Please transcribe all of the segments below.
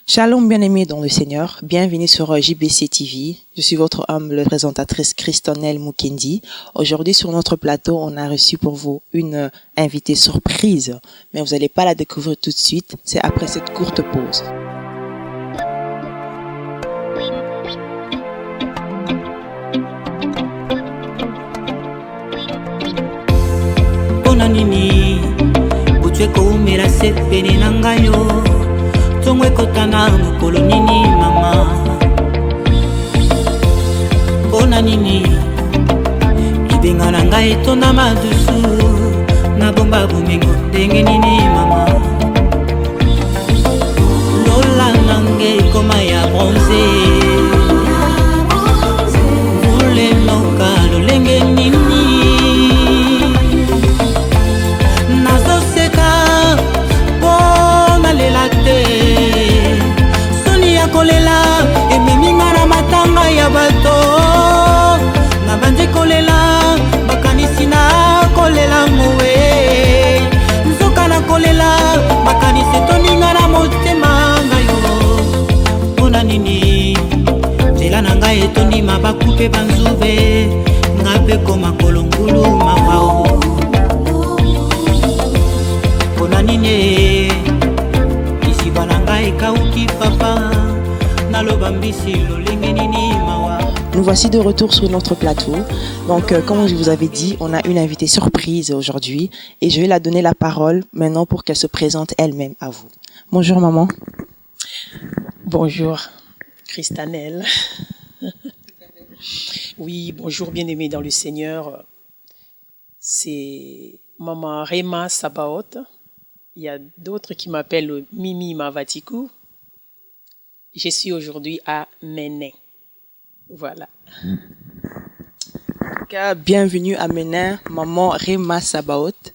Shalom bien-aimés dans le Seigneur, bienvenue sur JBC TV. Je suis votre humble présentatrice Christonelle Mukendi. Aujourd'hui sur notre plateau, on a reçu pour vous une invitée surprise, mais vous n'allez pas la découvrir tout de suite, c'est après cette courte pause. Nini buchweko umira sepeni nangayo tongwe kotana mukolo nini mama bona nini kibenga nangai tonda madusu na bomba bumengo ndenge nini mama lola nange koma ya bronze vule noka lolenge nini kolela ememinga na matanga ya bato na bande kolela makanisi na kolela mowe nzoka na kolela makanisi toninga na motema ngayo mpona nini nzela na ngai etondima bakupe banzube nga mpe koma kolongulu mawao mpona nini isiba na ngai ekauki papa. Nous voici de retour sur notre plateau. Donc, comme je vous avais dit, on a une invitée surprise aujourd'hui et je vais la donner la parole maintenant pour qu'elle se présente elle-même à vous. Bonjour maman. Bonjour Christanelle. Oui, bonjour bien-aimés dans le Seigneur. C'est maman Rema Sabaoth. Il y a d'autres qui m'appellent Mimi Mavatikou. Je suis aujourd'hui à Ménin. Voilà. En tout cas, bienvenue à Ménin, maman Rema Sabaoth.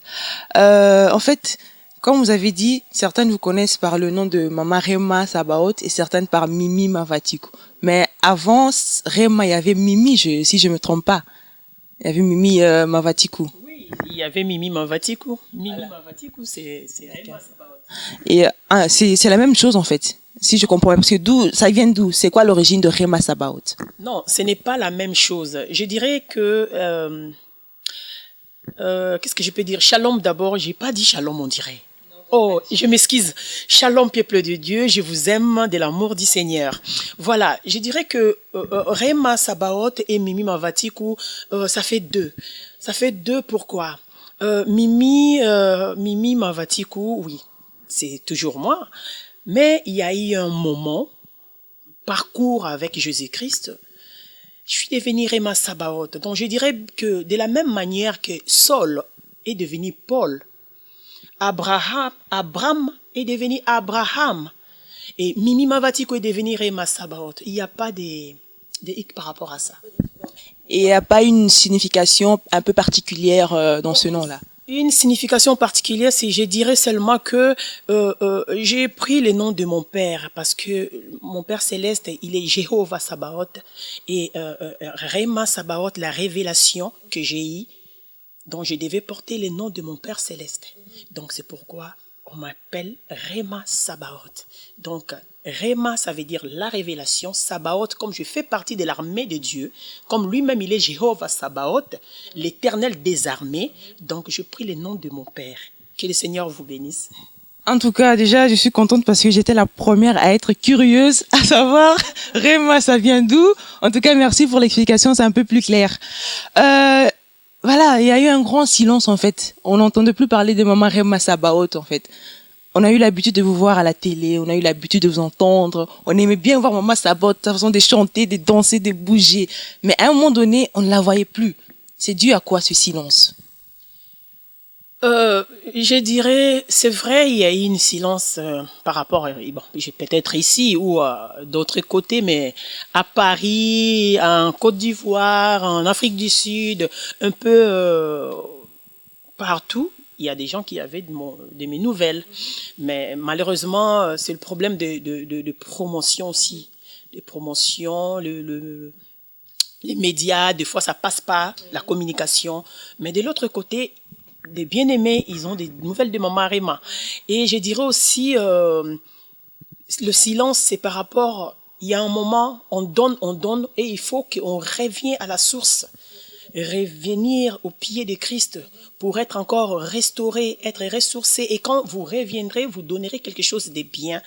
En fait, comme vous avez dit, certaines vous connaissent par le nom de maman Rema Sabaoth et certaines par Mimi Mavatikou. Mais avant Rema, il y avait Mimi, si je me trompe pas. Il y avait Mimi Mavatikou. Oui, il y avait Mimi Mavatikou. Mimi Mavatikou, c'est Rema Sabaoth. Et c'est la même chose en fait. Si je comprends, parce que ça vient d'où? C'est quoi l'origine de Rema Sabaoth? Non, ce n'est pas la même chose. Je dirais que qu'est-ce que je peux dire? Shalom d'abord. J'ai pas dit shalom, on dirait. Oh, je m'excuse. Shalom, peuple de Dieu, je vous aime de l'amour du Seigneur. Voilà, je dirais que Rema Sabaoth et Mimi Mavatikou, ça fait deux. Ça fait deux. Pourquoi? Mimi Mavatikou, oui, c'est toujours moi. Mais il y a eu un moment, parcours avec Jésus-Christ, je suis devenu Rema Sabaoth. Donc je dirais que de la même manière que Saul est devenu Paul, Abraham est devenu Abraham, et Mimi Mavatikou est devenu Rema Sabaoth. Il n'y a pas de hic par rapport à ça. Et il n'y a pas une signification un peu particulière dans ce nom-là? Une signification particulière, c'est, je dirais seulement que j'ai pris le nom de mon père parce que mon père céleste, il est Jéhovah Sabaoth et Rema Sabaoth, la révélation que j'ai eue, donc je devais porter le nom de mon père céleste. Donc c'est pourquoi on m'appelle Rema Sabaoth. Donc Rema, ça veut dire la révélation. Sabaoth, comme je fais partie de l'armée de Dieu, comme lui-même il est Jéhovah Sabaoth, l'éternel des armées, donc je prie le nom de mon Père. Que le Seigneur vous bénisse. En tout cas, déjà, je suis contente parce que j'étais la première à être curieuse, à savoir, Rema, ça vient d'où? En tout cas, merci pour l'explication, c'est un peu plus clair. Voilà, il y a eu un grand silence, en fait. On n'entendait plus parler de maman Rema Sabaoth, en fait. On a eu l'habitude de vous voir à la télé, on a eu l'habitude de vous entendre, on aimait bien voir maman Sabaoth, sa façon de chanter, de danser, de bouger. Mais à un moment donné, on ne la voyait plus. C'est dû à quoi ce silence? Je dirais, c'est vrai, il y a eu une silence par rapport, bon, j'ai peut-être ici ou d'autres côtés, mais à Paris, en Côte d'Ivoire, en Afrique du Sud, un peu partout. Il y a des gens qui avaient de mes nouvelles. Mais malheureusement, c'est le problème de promotion aussi. Les promotions, les médias, des fois, ça passe pas, la communication. Mais de l'autre côté, des bien-aimés, ils ont des nouvelles de maman Rema. Et je dirais aussi, Le silence, c'est par rapport, il y a un moment, on donne, et il faut qu'on revienne à la source, revenir au pied de Christ pour être encore restauré, être ressourcé. Et quand vous reviendrez, vous donnerez quelque chose de bien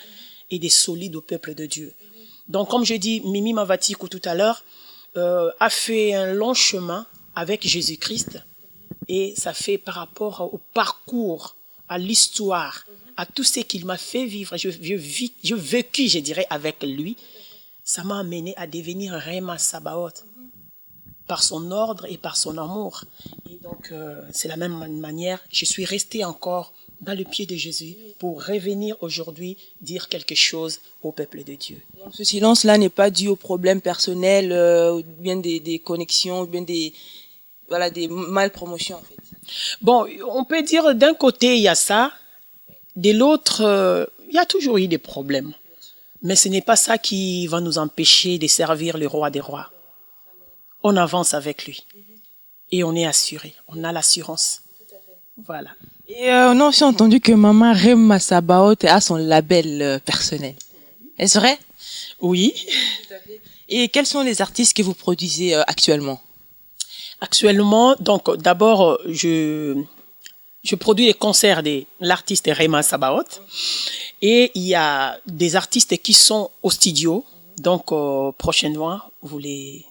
et de solide au peuple de Dieu. Donc, comme je dis, Mimi Mavatikou tout à l'heure, a fait un long chemin avec Jésus-Christ, et ça fait par rapport au parcours, à l'histoire, à tout ce qu'il m'a fait vivre, je vécu, je dirais, avec lui, ça m'a amené à devenir Rema Sabaoth, par son ordre et par son amour. Et donc, c'est la même manière, je suis resté encore dans le pied de Jésus pour revenir aujourd'hui dire quelque chose au peuple de Dieu. Donc, ce silence-là n'est pas dû aux problèmes personnels, ou bien des connexions, ou bien des malpromotions, en fait. Bon, on peut dire d'un côté, il y a ça, de l'autre, il y a toujours eu des problèmes. Mais ce n'est pas ça qui va nous empêcher de servir le roi des rois. On avance avec lui. Et on est assuré. On a l'assurance. Voilà. Et on a aussi entendu que Maman Rema Sabaoth a son label personnel. Est-ce vrai? Oui. Et quels sont les artistes que vous produisez actuellement? Actuellement, donc d'abord, je produis les concerts de l'artiste Rema Sabaoth. Et il y a des artistes qui sont au studio. Donc, prochainement, vous les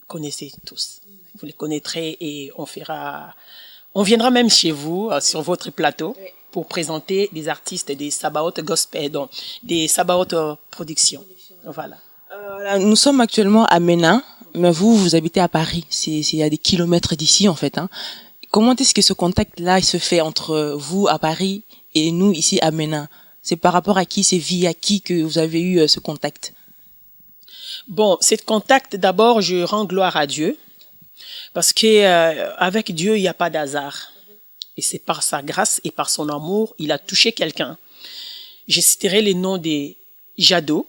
connaissez tous. Vous les connaîtrez et on viendra même chez vous, sur votre plateau, pour présenter des artistes des Sabaoth Gospel, donc des Sabaoth Productions. Voilà. Nous sommes actuellement à Ménin, mais vous habitez à Paris. C'est à des kilomètres d'ici, en fait, hein. Comment est-ce que ce contact-là se fait entre vous à Paris et nous ici à Ménin? C'est par rapport à qui, c'est via qui que vous avez eu ce contact? Bon, ce contact, d'abord, je rends gloire à Dieu, parce que avec Dieu, il n'y a pas d'hasard. Et c'est par sa grâce et par son amour, il a touché quelqu'un. Je citerai les noms de Jadot,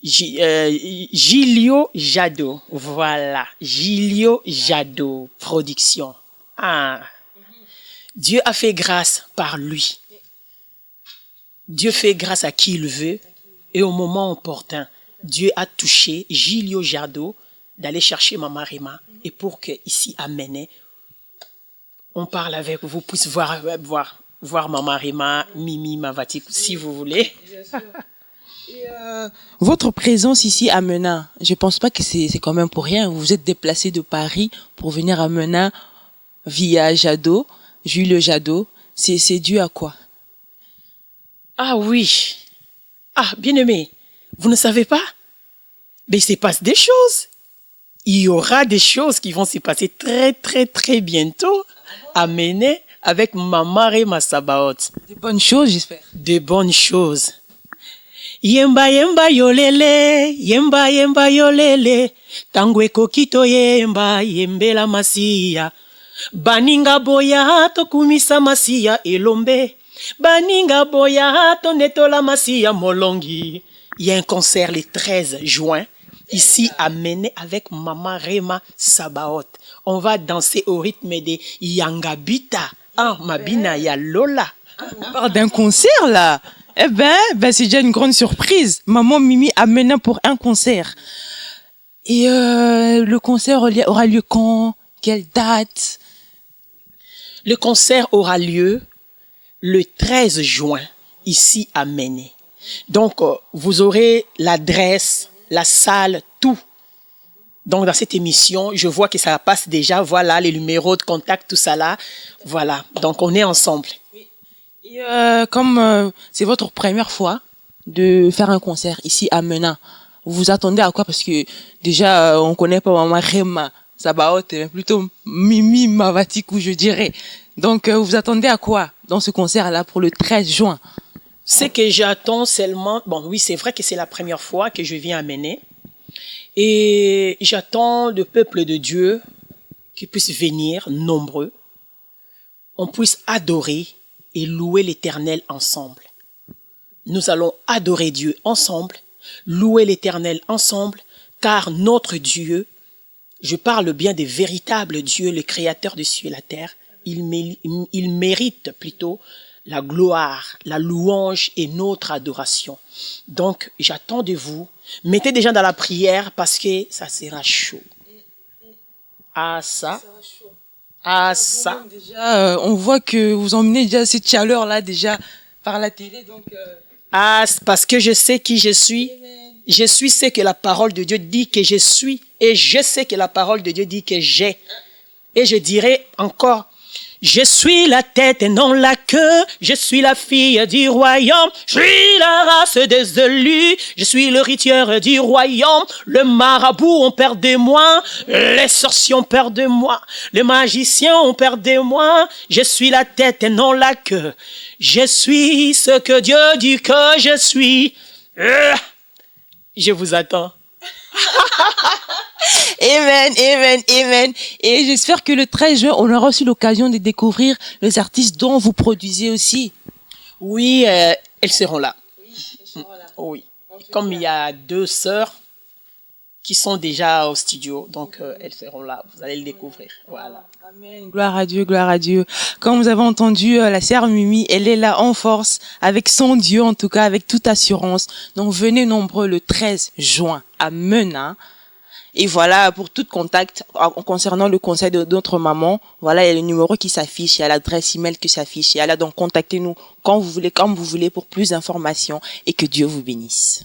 Gilio Jadot, voilà, Gilio Jadot, production. Ah, Dieu a fait grâce par lui. Dieu fait grâce à qui il veut, et au moment opportun, Dieu a touché Gilio Jadot d'aller chercher Maman Rema, et pour que ici à Ménin, on parle avec vous, puissiez voir Maman Rema, Mimi Mavatikou, si vous voulez. Et votre présence ici à Ménin, je pense pas que c'est quand même pour rien. Vous vous êtes déplacé de Paris pour venir à Ménin via Jadot, Gilio Jadot. C'est dû à quoi? Ah oui. Ah, bien-aimé, vous ne savez pas? Mais il se passe des choses. Il y aura des choses qui vont se passer très, très, très bientôt à Ménin avec Maman Rema Sabaoth. Des bonnes choses, j'espère. Des bonnes choses. Yemba yemba yolele, yemba yemba yolele, tangwe kokito yemba yembela masiya. Baninga boya to kumisa masiya elombe. Baninga boya to netola masiya molongi. Il y a un concert le 13 juin, ici à Ménin avec Maman Rema Sabaoth. On va danser au rythme de Yangabita. Ah, Mabina ya Lola. On parle d'un concert, là. Eh ben, c'est déjà une grande surprise. Maman Mimi à Ménin pour un concert. Et le concert aura lieu quand? Quelle date? Le concert aura lieu le 13 juin, ici à Ménin. Donc, vous aurez l'adresse, la salle, tout. Donc, dans cette émission, je vois que ça passe déjà. Voilà, les numéros de contact, tout ça là. Voilà, donc on est ensemble. Et comme c'est votre première fois de faire un concert ici à Ménin, vous vous attendez à quoi? Parce que déjà, on connaît pas Maman Rema Sabaoth, mais plutôt Mimi Mavatikou, je dirais. Donc, vous vous attendez à quoi dans ce concert-là pour le 13 juin? Ce que j'attends seulement... Bon, oui, c'est vrai que c'est la première fois que je viens à Ménin. Et j'attends le peuple de Dieu qui puisse venir nombreux. On puisse adorer et louer l'Éternel ensemble. Nous allons adorer Dieu ensemble, louer l'Éternel ensemble, car notre Dieu, je parle bien des véritables dieux, le créateur des cieux et la terre, il mérite plutôt la gloire, la louange et notre adoration. Donc, j'attends de vous. Mettez des gens dans la prière parce que ça sera chaud. Ah ça. Ah ça. Déjà, on voit que vous emmenez déjà cette chaleur-là déjà par la télé. Donc, Ah, parce que je sais qui je suis. Je suis ce que la parole de Dieu dit que je suis. Et je sais que la parole de Dieu dit que j'ai. Et je dirai encore, je suis la tête et non la queue. Je suis la fille du royaume. Je suis la race des élus. Je suis l'héritière du royaume. Le marabout ont peur de moi. Les sorciers ont peur de moi. Les magiciens ont peur de moi. Je suis la tête et non la queue. Je suis ce que Dieu dit que je suis. Je vous attends. Amen, amen, amen. Et j'espère que le 13 juin, on aura aussi l'occasion de découvrir les artistes dont vous produisez aussi. Oui, elles seront là. Oui. Comme il y a 2 sœurs qui sont déjà au studio, donc elles seront là. Vous allez le découvrir. Voilà. Amen. Gloire à Dieu, gloire à Dieu. Comme vous avez entendu, la sœur Mimi, elle est là en force, avec son Dieu, en tout cas, avec toute assurance. Donc, venez nombreux le 13 juin à Menin. Et voilà, pour tout contact concernant le conseil de notre maman, voilà, il y a le numéro qui s'affiche, il y a l'adresse email qui s'affiche. Et là, donc, contactez-nous quand vous voulez pour plus d'informations et que Dieu vous bénisse.